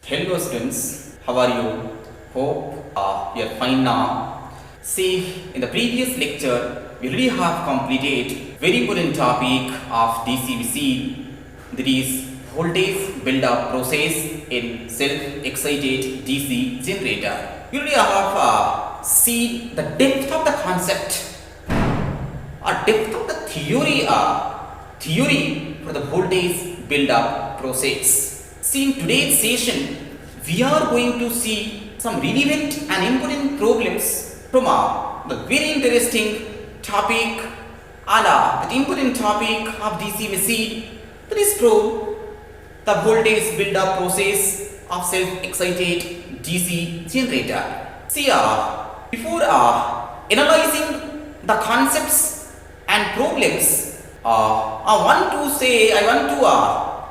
Hello students, how are you? Hope you are fine now. See, in the previous lecture, we already have completed very important topic of DC-DC, that is voltage build-up process in self-excited DC generator. We already have seen the depth of the concept or depth of the theory for the voltage build-up process. See, in today's session, we are going to see some relevant and important problems from the very interesting topic and the important topic of DC machine, that is from the voltage build-up process of self-excited DC generator. See, before analyzing the concepts and problems, I want to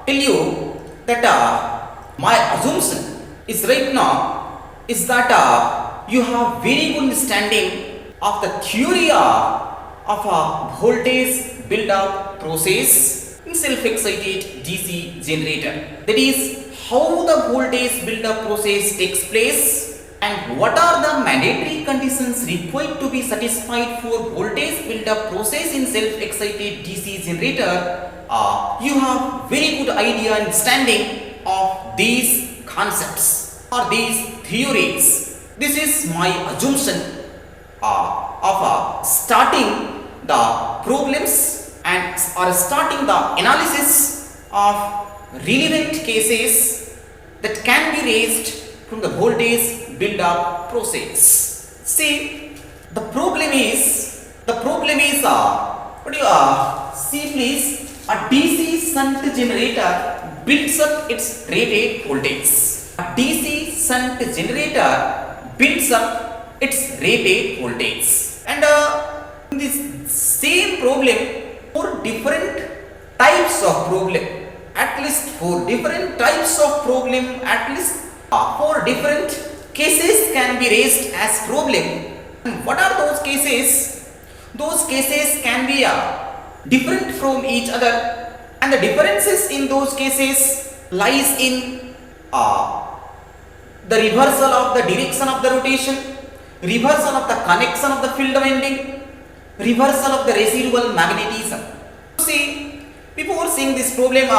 tell you that my assumption is right now is that you have very good understanding of the theory of a voltage build-up process in self-excited DC generator. That is how the voltage build-up process takes place and what are the mandatory conditions required to be satisfied for voltage build-up process in self-excited DC generator. You have very good idea and understanding of these concepts or these theories. This is my assumption of starting the problems and or starting the analysis of relevant cases that can be raised from the voltage build-up process. See, the problem is what you see please. A DC shunt generator builds up its rated voltage. A DC shunt generator builds up its rated voltage. And in this same problem, four different types of problem, at least four different types of problem, at least four different cases can be raised as problem. And what are those cases? Those cases can be different from each other, and the differences in those cases lies in the reversal of the direction of the rotation, reversal of the connection of the field winding, reversal of the residual magnetism. See, before seeing this problem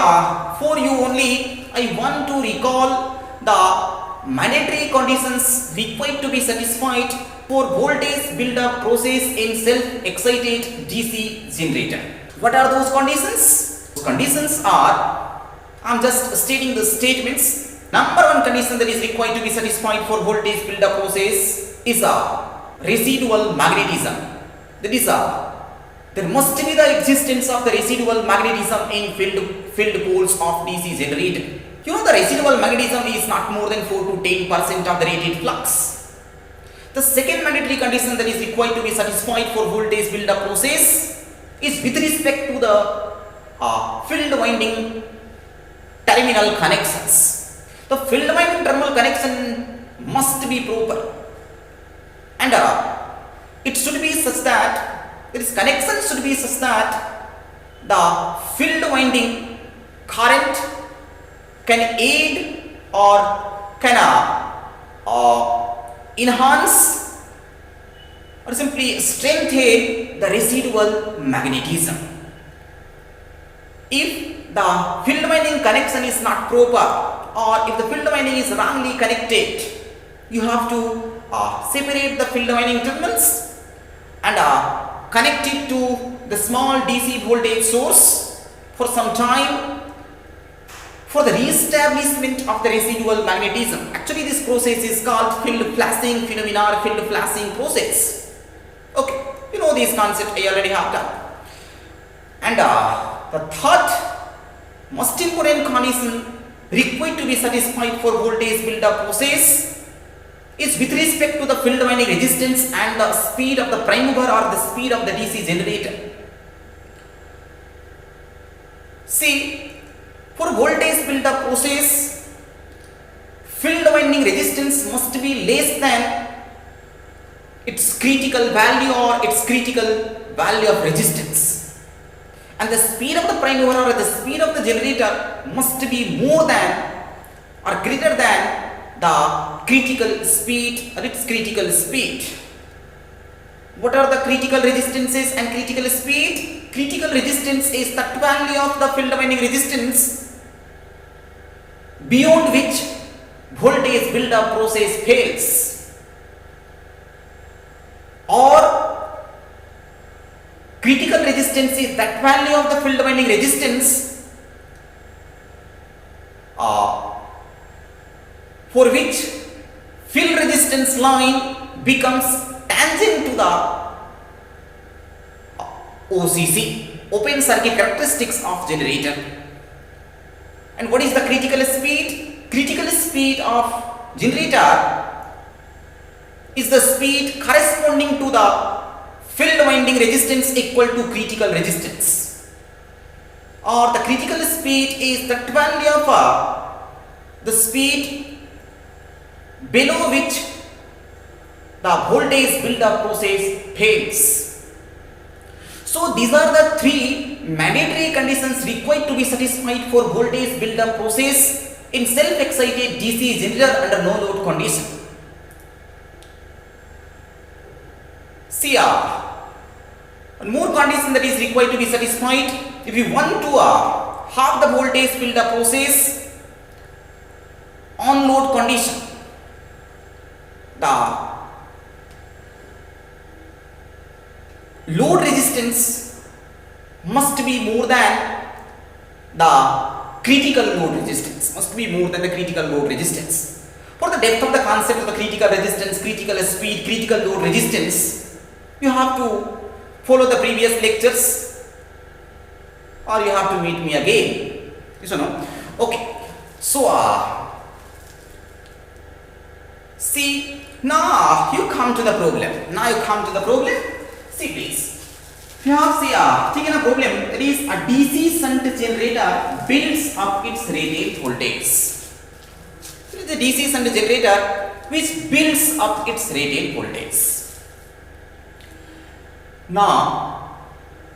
for you only, I want to recall the mandatory conditions required to be satisfied for voltage build-up process in self-excited DC generator. What are those conditions? Those conditions are, I am just stating the statements. Number one condition that is required to be satisfied for voltage build-up process is residual magnetism. That is, there must be the existence of the residual magnetism in field poles of DC generator. You know, the residual magnetism is not more than 4 to 10% of the rated flux. The second mandatory condition that is required to be satisfied for voltage build-up process is with respect to the field winding terminal connections. The field winding terminal connection must be proper, and it should be such that this connection should be such that the field winding current can aid or can enhance or simply strengthen the residual magnetism. If the field winding connection is not proper, or if the field winding is wrongly connected, you have to separate the field winding terminals and connect it to the small DC voltage source for some time for the re-establishment of the residual magnetism. Actually, this process is called field flashing phenomena or field flashing process. Okay, you know this concept I already have done. And the third most important condition required to be satisfied for voltage build-up process is with respect to the field winding resistance and the speed of the prime mover or the speed of the DC generator. See, for voltage build-up process, field winding resistance must be less than its critical value or its critical value of resistance, and the speed of the prime mover or the speed of the generator must be more than are greater than the critical speed or its critical speed. What are the critical resistances and critical speed? Critical resistance is that value of the field winding resistance beyond which voltage build-up process fails, or critical resistance is that value of the field winding resistance for which field resistance line becomes tangent to the OCC, open circuit characteristics of generator. And what is the critical speed? Critical speed of generator is the speed corresponding to the field winding resistance equal to critical resistance, or the critical speed is the value of the speed below which the voltage build-up process fails. So these are the three mandatory conditions required to be satisfied for voltage build-up process in self-excited DC generator under no load condition. See, one more condition that is required to be satisfied if we want to have the voltage build-up process on load condition. The load resistance must be more than the critical load resistance, For the depth of the concept of the critical resistance, critical speed, critical load resistance, you have to follow the previous lectures or you have to meet me again. Yes or no? Okay. So, see, now you come to the problem. See please. You have taken a problem, that is a DC shunt generator builds up its rated voltage. It is a DC shunt generator which builds up its rated voltage. Now,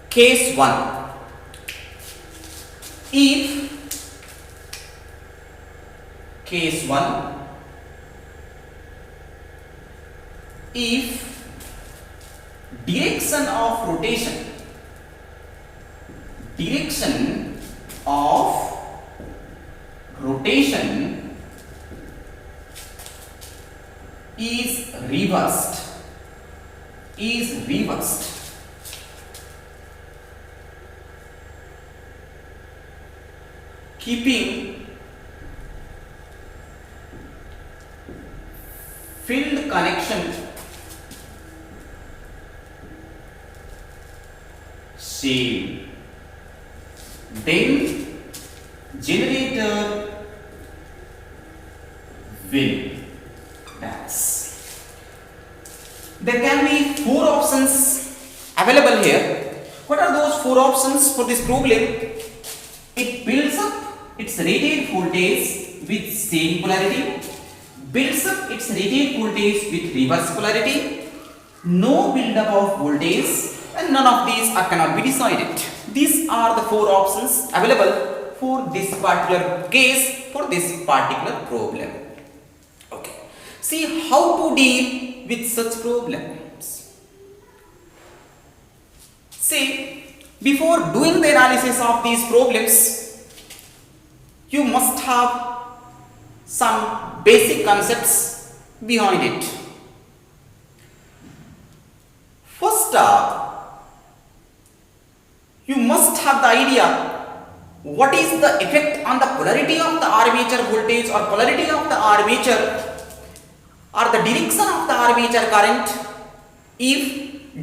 case 1. If direction of rotation is reversed, keeping field connection same, then generator will pass. There can be 4 options available here. What are those 4 options for this problem? It builds up its rated voltage with same polarity, builds up its rated voltage with reverse polarity, no build up of voltage, and none of these cannot be decided. These are the 4 options available for this particular case, for this particular problem. Okay. See how to deal with such problems. See, before doing the analysis of these problems, you must have some basic concepts behind it. First, you must have the idea what is the effect on the polarity of the armature voltage or polarity of the armature or the direction of the armature current if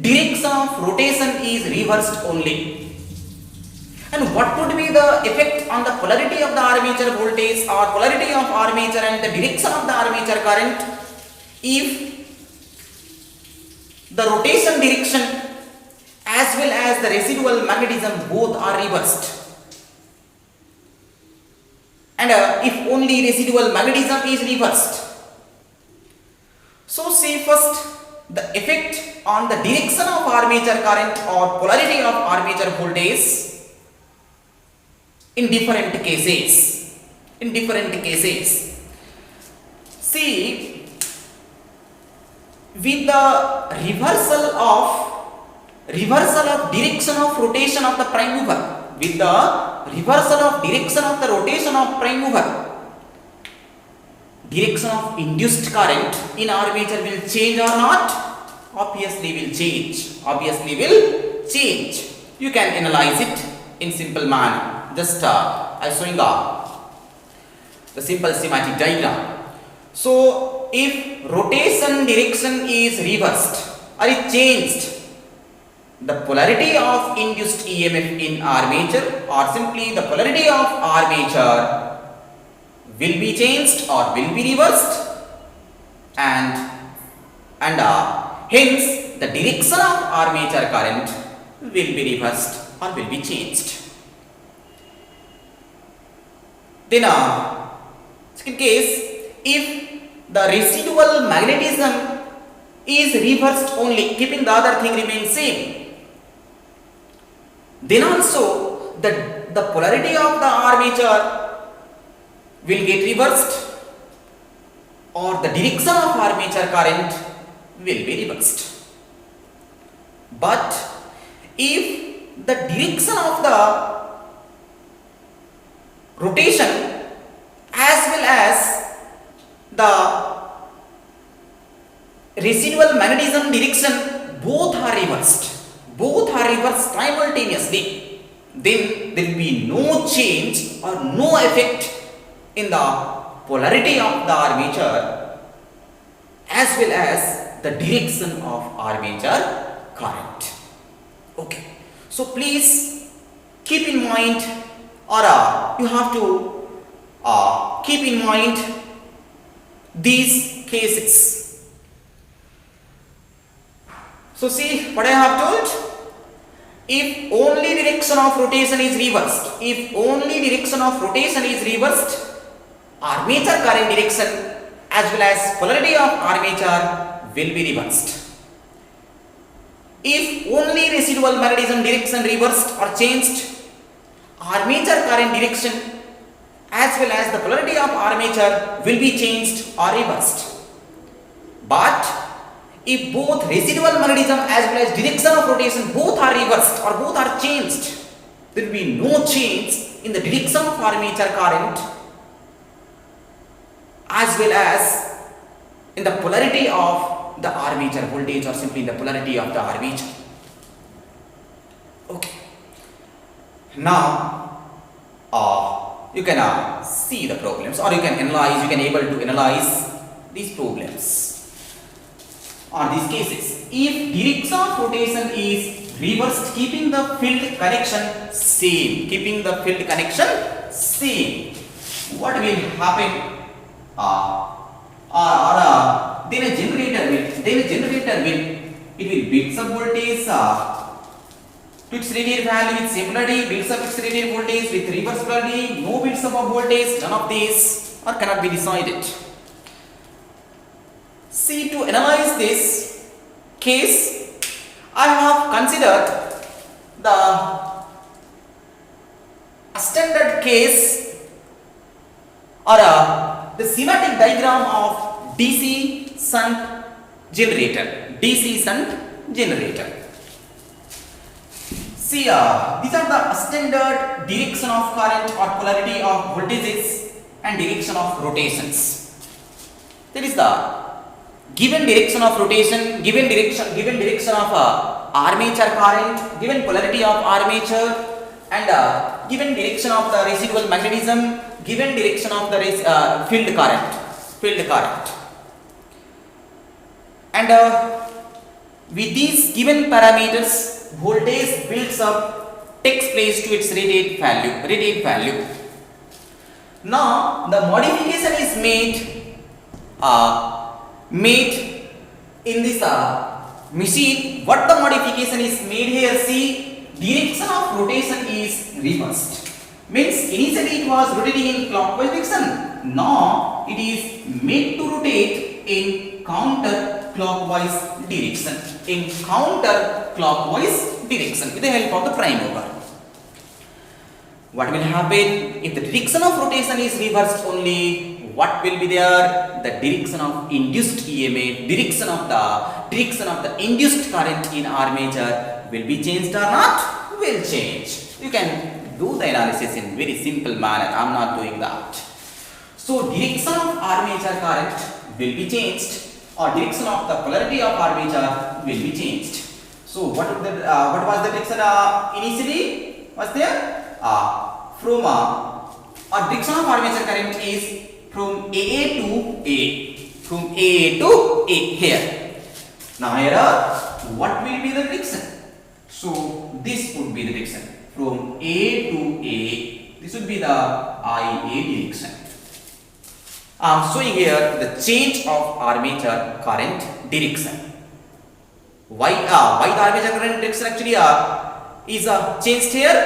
direction of rotation is reversed only. And what would be the effect on the polarity of the armature voltage or polarity of armature and the direction of the armature current if the rotation direction as well as the residual magnetism both are reversed. And if only residual magnetism is reversed. So see first the effect on the direction of armature current or polarity of armature voltage in different cases. See, with the reversal of direction of rotation of the prime mover, with the reversal of direction of the rotation of prime mover, direction of induced current in armature will change or not? Obviously will change. Obviously will change. You can analyze it in simple manner. Just I showing the simple schematic diagram. So if rotation direction is reversed or it changed, the polarity of induced EMF in armature or simply the polarity of armature will be changed or will be reversed, and hence the direction of armature current will be reversed or will be changed. Then second case, if the residual magnetism is reversed only, keeping the other thing remains same, then also the polarity of the armature will get reversed or the direction of armature current will be reversed. But if the direction of the rotation as well as the residual magnetism direction both are reversed simultaneously, then there will be no change or no effect in the polarity of the armature as well as the direction of armature current. Okay, so please keep in mind, or you have to keep in mind these cases. So see what I have told. If only direction of rotation is reversed, armature current direction as well as polarity of armature will be reversed. If only residual magnetism direction reversed or changed, armature current direction as well as the polarity of armature will be changed or reversed. But if both residual magnetism as well as direction of rotation both are reversed or both are changed, there will be no change in the direction of armature current as well as in the polarity of the armature voltage or simply in the polarity of the armature. Okay. Now you can see the problems, or you can able to analyze these problems or these cases. If direction of rotation is reversed, keeping the field connection same, what will happen? Then a generator will build some voltage to its rated value with same polarity, builds up its rated voltage with reverse polarity, no builds up of voltage, none of these or cannot be decided. See, to analyze this case, I have considered the standard case or the schematic diagram of DC shunt generator. See, these are the standard direction of current or polarity of voltages and direction of rotations. There is the given direction of rotation, given direction of armature current, given polarity of armature, and given direction of the residual magnetism, given direction of the field current. And with these given parameters, voltage builds up, takes place to its rated value. Now the modification is made in this machine. What the modification is made here? See, direction of rotation is reversed. Means initially it was rotating in clockwise direction. Now it is made to rotate in counterclockwise direction. With the help of the prime mover. What will happen if the direction of rotation is reversed only? what will be there? The direction of induced EMF, direction of the induced current in armature will be changed or not? Will change. You can do the analysis in very simple manner. I am not doing that. So direction of armature current will be changed, or direction of the polarity of armature will be changed. So what was the direction initially was there? From direction of armature current is from AA to A. From AA to A here. Now here what will be the direction? So this would be the direction. From A to A, this would be the IA direction. I am showing here the change of armature current direction. Why the armature current direction actually is changed here?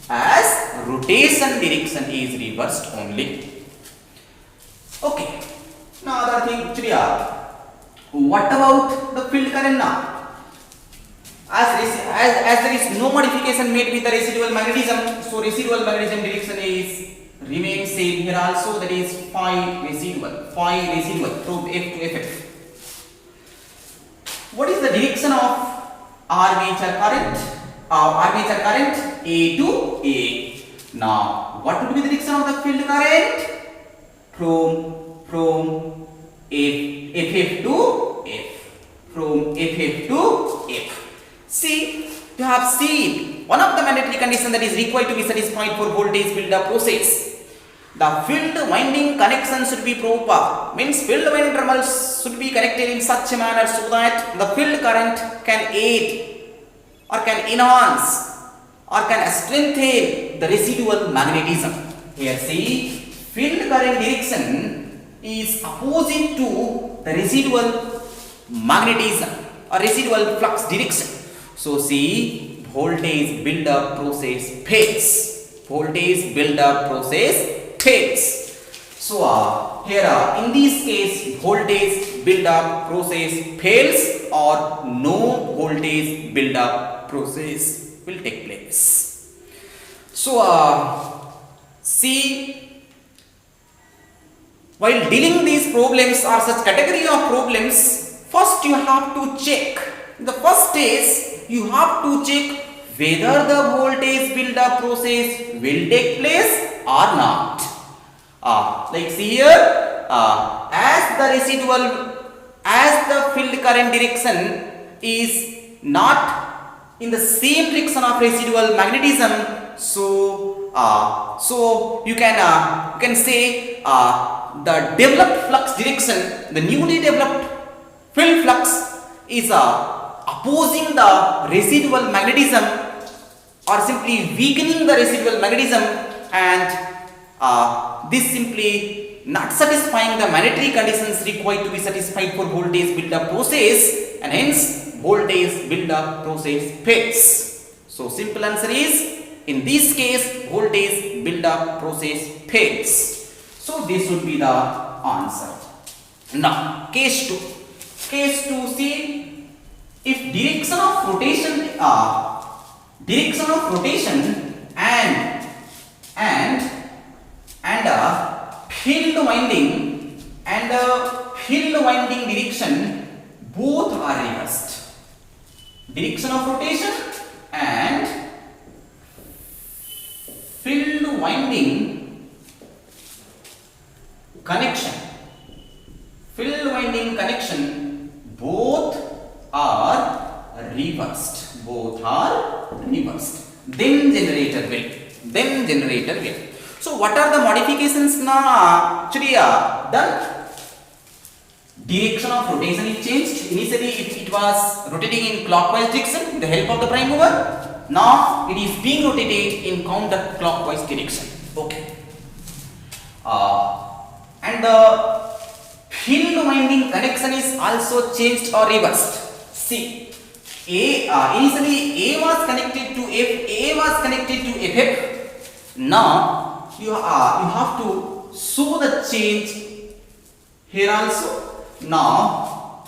As rotation direction is reversed only. Okay. Now other thing actually what about the field current now? As there is no modification made with the residual magnetism, so residual magnetism direction is remains same here also, that is phi residual from F to FF. What is the direction of armature current? Armature current A to A. Now what would be the direction of the field current? From FF to F. From FF to F. See, you have seen one of the mandatory conditions that is required to be satisfied for voltage build-up process. The field winding connection should be proper. Means field winding terminals should be connected in such a manner so that the field current can aid or can enhance or can strengthen the residual magnetism. Here see, field current direction is opposite to the residual magnetism or residual flux direction. So see, voltage build-up process fails. Voltage build-up process fails. So here in this case, voltage build-up process fails or no voltage build-up process will take place. So see, while dealing these problems or such category of problems, first you have to check. The first is you have to check whether the voltage build-up process will take place or not. Like see here, as the field current direction is not in the same direction of residual magnetism, so you can say the developed flux direction, the newly developed field flux is opposing the residual magnetism or simply weakening the residual magnetism, and this simply not satisfying the mandatory conditions required to be satisfied for voltage build-up process, and hence voltage build-up process fails. So simple answer is, in this case, voltage build-up process fails. So this would be the answer. Now case 2. Case 2, see, if direction of rotation and field winding direction both are reversed. Direction of rotation and field winding connection. Both are reversed. Then generator will. So what are the modifications now actually done? Direction of rotation is changed. Initially it was rotating in clockwise direction with the help of the prime mover. Now it is being rotated in counterclockwise direction. Okay. And the field winding connection is also changed or reversed. See, initially A was connected to FF. Now you have to show the change here also. Now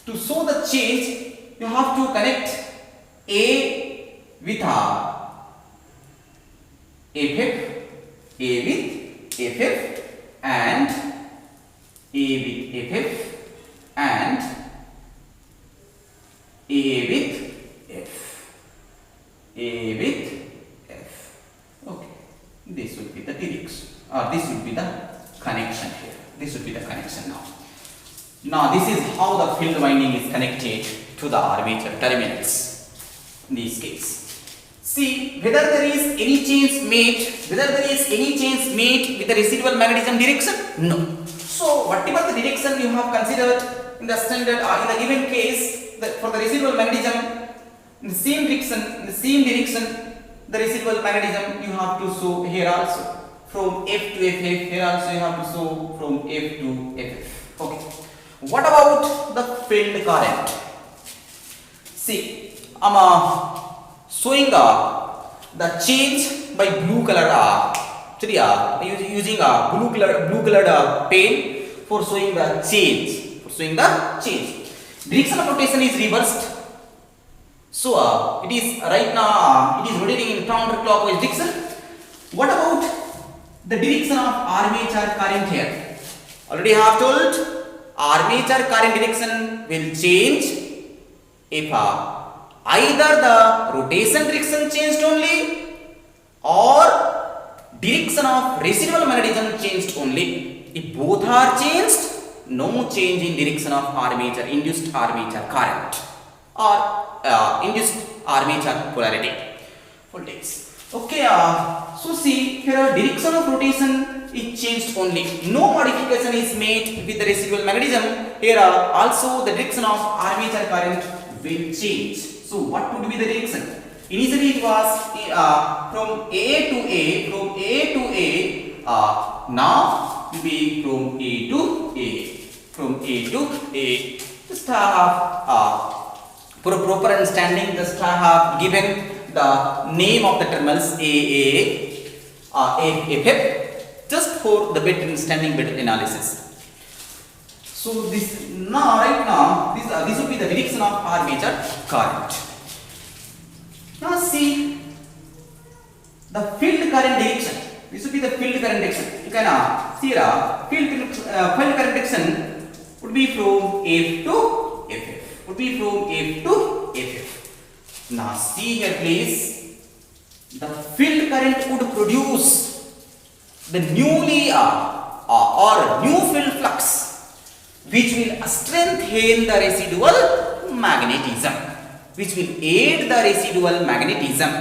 to show the change, you have to connect A with FF, and A with FF and A with F. A with F. Okay. This would be the direction, or this would be the connection here. This would be the connection now. Now this is how the field winding is connected to the armature terminals in this case. See whether there is any change made, with the residual magnetism direction? No. So whatever the direction you have considered in the standard or in the given case, for the residual magnetism, in the same direction, the residual magnetism you have to show here also. From F to FF, here also you have to show from F to FF. Okay. What about the field current? See, I am showing the change by blue color. Using a blue colored pen for showing the change. Direction of rotation is reversed. So it is right now it is rotating in counterclockwise direction. What about the direction of armature current here? Already I have told armature current direction will change if either the rotation direction changed only or direction of residual magnetism changed only. If both are changed, no change in direction of armature, induced armature current or induced armature polarity voltage. Okay, so see here direction of rotation is changed only. No modification is made with the residual magnetism. Here also the direction of armature current will change. So what would be the direction? Initially it was from A to A, now it will be from A to A. Just for a proper understanding, just I have given the name of the terminals AA, FF, just for the better understanding, better analysis. So this right now this will be the direction of armature current. Now see the field current direction. This will be the field current direction. You can see here field current direction would be from F to FF. Now see here please, the field current would produce the newly or new field flux, which will strengthen the residual magnetism, which will aid the residual magnetism,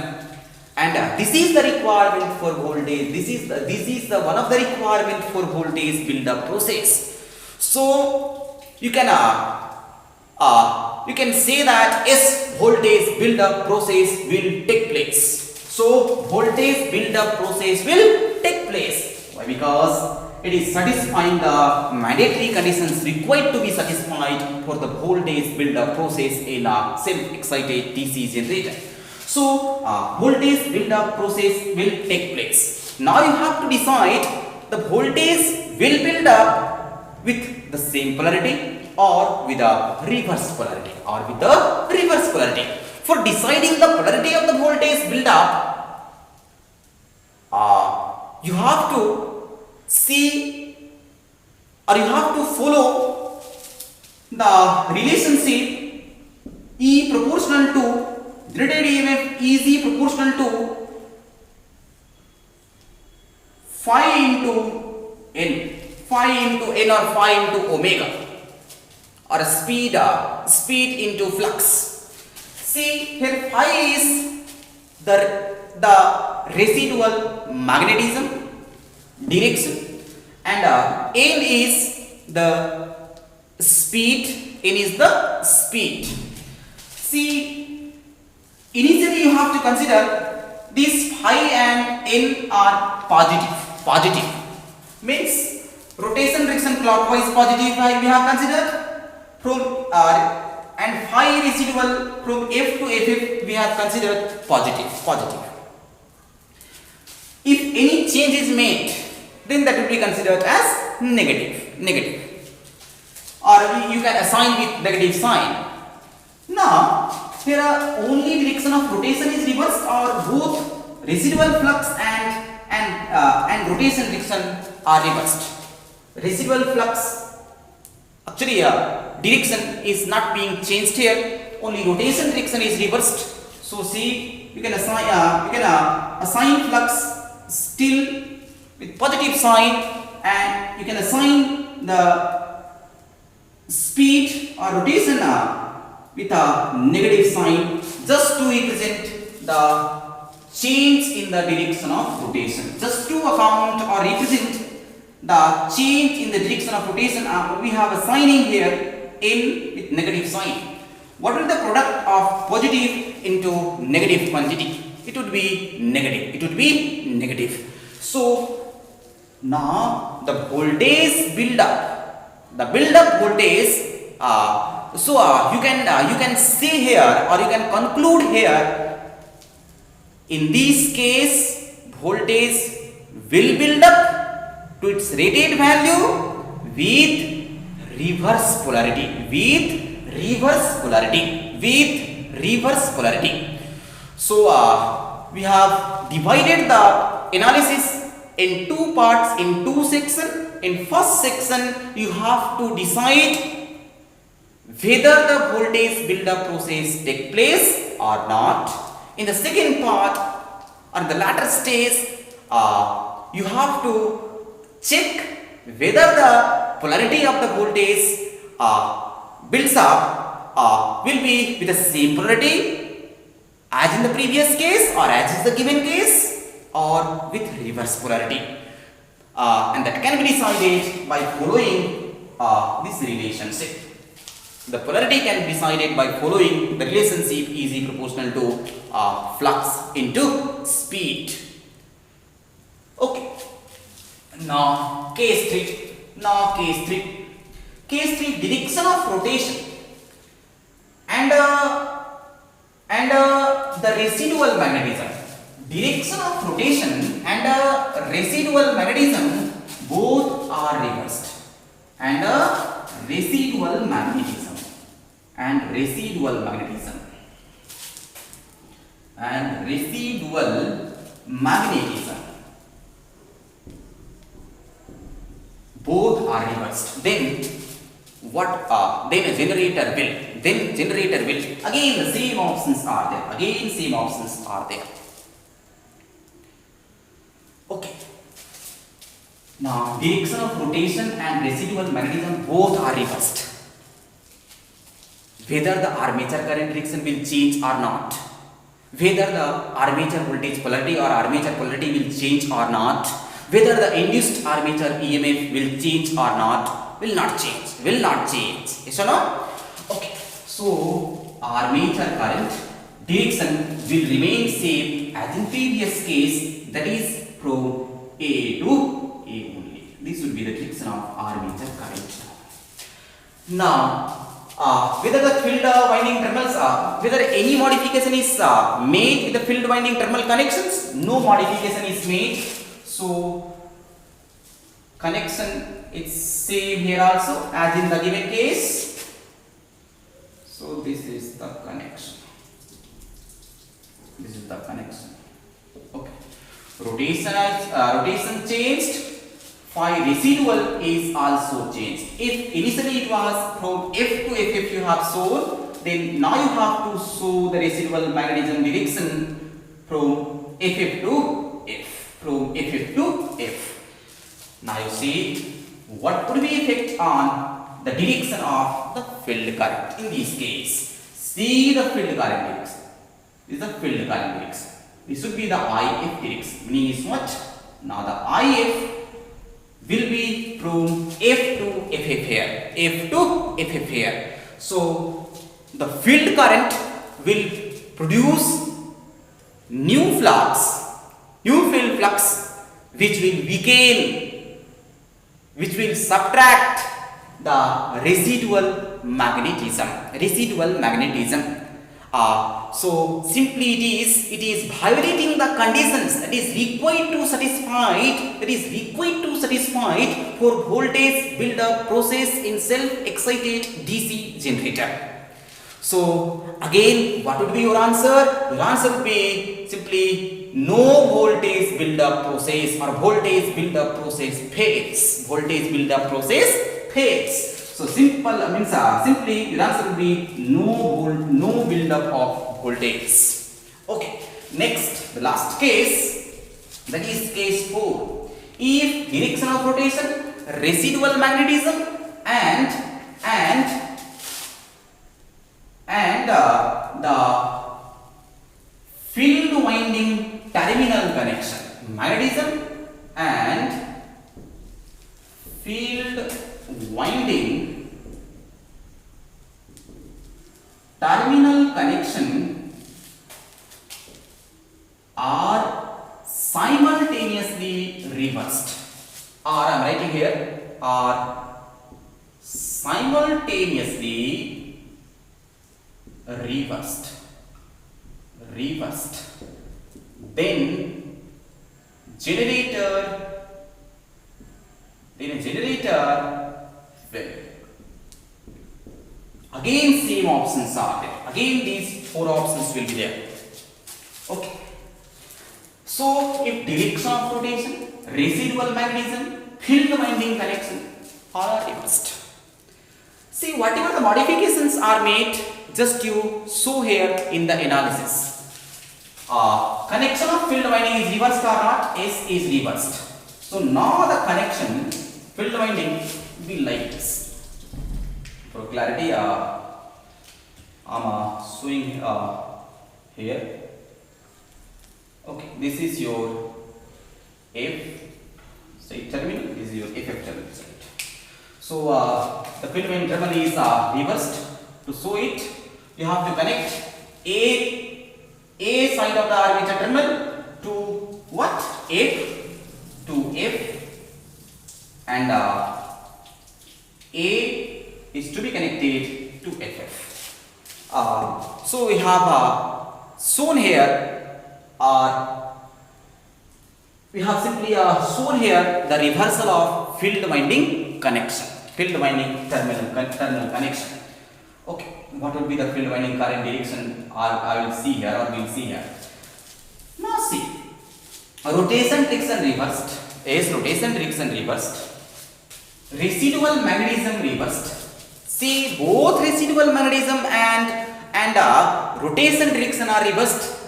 and this is the requirement for voltage. This is the one of the requirement for voltage build up process. So you can say that yes, voltage build up process will take place. So voltage build up process will take place. Why? Because it is satisfying the mandatory conditions required to be satisfied for the voltage build up process in a self-excited DC generator. So voltage build up process will take place. Now you have to decide the voltage will build up with the same polarity or with a reverse polarity For deciding the polarity of the voltage build up, you have to see or you have to follow the relationship E proportional to generated EMF is proportional to phi into n or phi into omega, or speed into flux. See here phi is the residual magnetism direction, and n is the speed. See, initially you have to consider this phi and n are positive means rotation direction clockwise positive phi we have considered from and phi residual from F to FF we have considered positive. If any change is made, then that will be considered as negative, or you can assign with negative sign. Now here only direction of rotation is reversed, or both residual flux and rotation direction are reversed. residual flux. Actually, direction is not being changed here. Only rotation direction is reversed. So see, you can assign flux still with positive sign, and you can assign the speed or rotation with a negative sign, just to represent the change in the direction of rotation. Just to account or represent the change in the direction of rotation, we have a signing here N with negative sign. What will the product of positive into negative quantity? It would be negative. It would be negative. So now the voltage build up, the build up voltage. You can say here, or you can conclude here. In this case, voltage will build up to its rated value with reverse polarity. So we have divided the analysis in two parts, in two sections. In first section, you have to decide whether the voltage build up process take place or not. In the second part, or the latter stage, you have to check whether the polarity of the voltage builds up will be with the same polarity as in the previous case, or as is the given case, or with reverse polarity, and that can be decided by following this relationship. The polarity can be decided by following the relationship is proportional to flux into speed. Okay. Now case 3. Case 3, direction of rotation and the residual magnetism. Direction of rotation and residual magnetism both are reversed, and residual magnetism both are reversed. Then what? Then a generator will. Again the same options are there. Okay. Now direction of rotation and residual magnetism both are reversed. Whether the armature current direction will change or not, whether the armature voltage polarity or armature polarity will change or not, whether the induced armature EMF will change or not, will not change. Yes or no? Okay. So armature current direction will remain same as in previous case, that is from A to A only. This will be the direction of armature current. Now whether the field winding terminals, whether any modification is made with the field winding terminal connections, no modification is made. So connection is same here also as in the given case. So this is the connection. Okay. Rotation changed. Phi residual is also changed. If initially it was from F to FF you have shown, then now you have to show the residual magnetism direction from FF to F. Now you see what could be effect on the direction of the field current in this case. See the field current direction. This is the field current direction. This should be the IF direction. Meaning is what? Now the IF will be from F to FF here. So the field current will produce new field flux, which will weaken, which will subtract the residual magnetism. So simply it is violating the conditions that is required to satisfy for voltage build up process in self excited DC generator. So again, what would be your answer? Your answer would be simply no voltage build-up process or voltage build-up process fades. Voltage build-up process fades. So simple means simply your answer will be no build-up of voltage. Okay. Next, the last case, that is case 4. If direction of rotation, residual magnetism and the field winding terminal connection, magnetism and field winding terminal connection are simultaneously reversed, or I am writing here, are simultaneously reversed, then generator will, again same options are there, again these 4 options will be there. Okay. So, if direction of rotation, residual magnetism, field winding connection are reversed. See, whatever the modifications are made, just you show here in the analysis. Connection of field winding is reversed or not? Yes, is reversed. So, now the connection, field winding will be like this. For clarity, I am showing here. Okay, this is your F side terminal, this is your FF terminal side. So the field winding terminal is reversed. To show it, you have to connect A side of the armature terminal to what? F to F, and A is to be connected to FF. So we have shown here. We have simply shown here the reversal of field winding connection, field winding terminal connection. Okay, what would be the field winding current direction? I will see here, or we will see here. Now see, rotation direction reversed. Yes, rotation direction reversed. Residual magnetism reversed. See, both residual magnetism and rotation direction are reversed.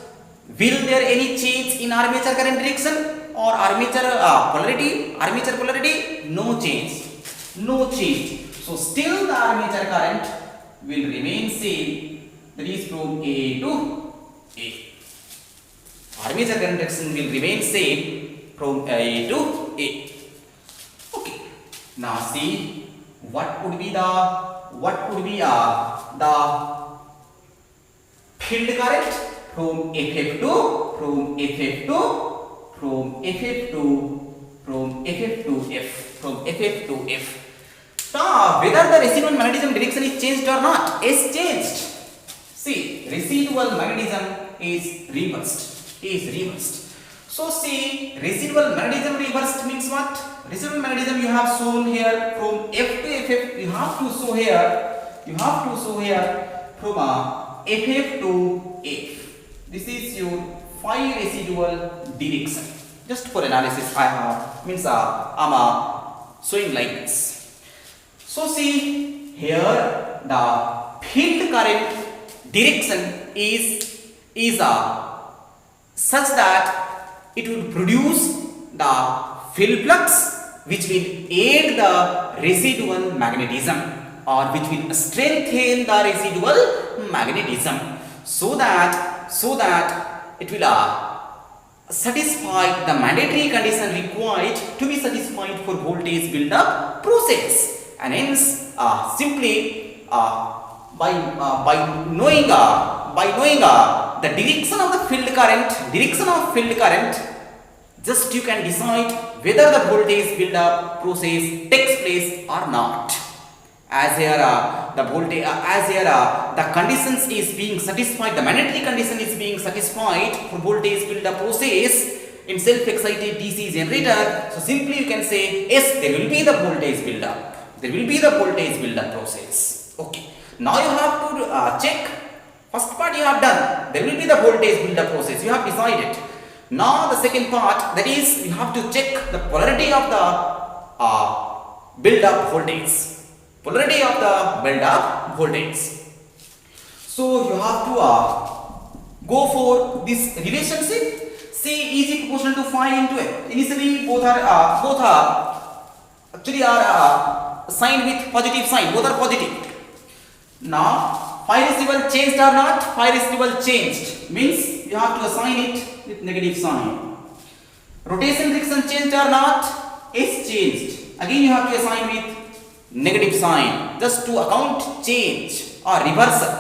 Will there any change in armature current direction or armature polarity? Armature polarity? No change. No change. So still the armature current will remain same. That is from A to A. Armature current direction will remain same from A to A. Okay. Now see what would be the field current from FF to F. Now, whether the residual magnetism direction is changed or not, is changed. See, residual magnetism is reversed. So, see, residual magnetism reversed means what? Residual magnetism you have shown here from F to FF. You have to show here from FF to F. This is your phi residual direction. Just for analysis, I am showing like this. So see here the field current direction is such that it would produce the field flux which will aid the residual magnetism, or which will strengthen the residual magnetism, so that it will satisfy the mandatory condition required to be satisfied for voltage build-up process. And hence simply by knowing the direction of the field current, just you can decide whether the voltage build-up process takes place or not. As here the conditions is being satisfied, the mandatory condition is being satisfied for voltage build-up process in self-excited DC generator. So simply you can say yes, there will be the voltage build-up. There will be the voltage build-up process. Okay. Now you have to check. First part you have done. There will be the voltage build-up process. You have decided. Now the second part, that is you have to check the polarity of the build-up voltage. Polarity of the build-up voltage. So you have to go for this relationship. C is proportional to phi into F. Initially both are actually signed with positive sign. Both are positive. Now phi residual changed or not? Phi residual changed means you have to assign it with negative sign. Rotation direction changed or not? Is changed. Again you have to assign with negative sign just to account change or reversal.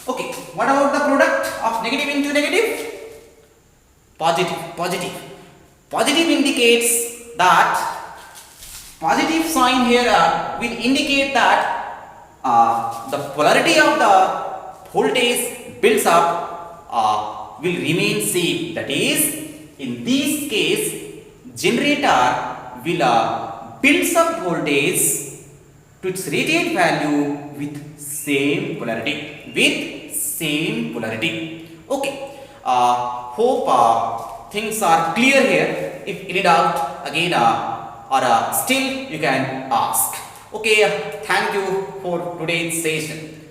Okay, what about the product of negative into negative? Positive. Positive indicates that positive sign here will indicate that the polarity of the voltage builds up will remain same. That is, in this case, generator will builds up voltage to its rated value with same polarity. Okay. Hope things are clear here. If any doubt, again or still you can ask. Okay. Thank you for today's session.